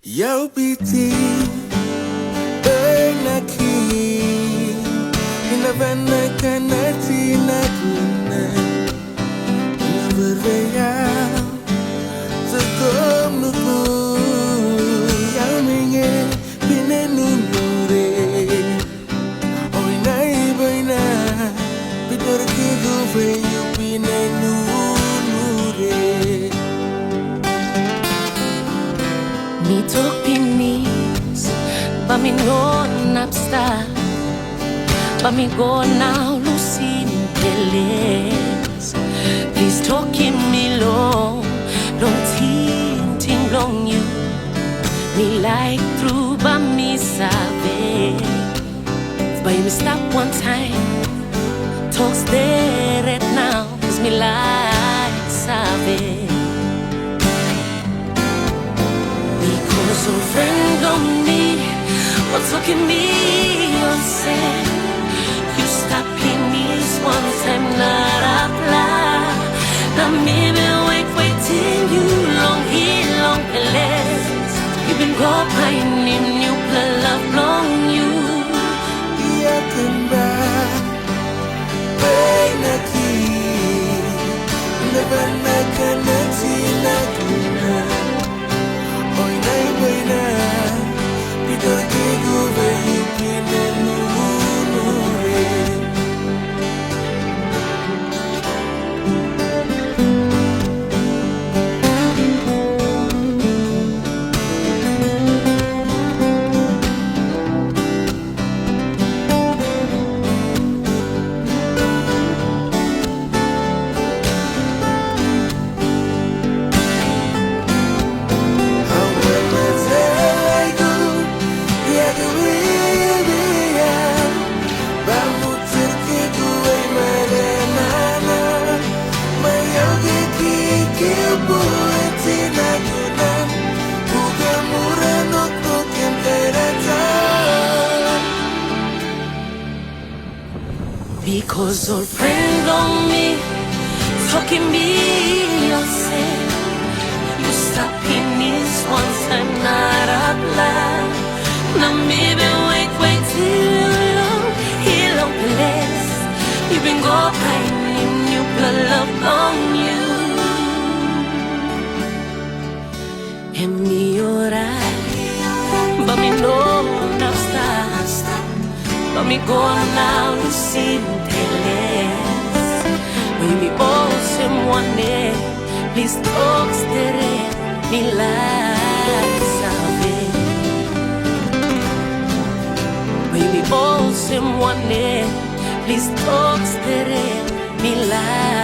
Yo biti benaki inavana kanati nakuna naverveya sekom nuku yaminge pinenunure oinai baina bitorki guve yu pinenunure. Me talk penis, but me no napstar. But me go now, Lucy Peles. Please talk in me long, long ting long you. Me like through, but me sabe. But you me stop one time, talk straight now, 'cause me like sabe. So friend on me, what's talking me, you say you stop in me one time, not apply. Now maybe waiting you long less. You've been in you love long you. Yeah, can buy Bainaki never make a natina. Because your friend on me, talking me, you say you stop in this one time, not apply. Now maybe wait till long less. You've been in you love on you. And me alright, but me no now stop. But me go now to see when me both him one day, please talk straight, me like sabe. When me both him one day, please talk straight, me like.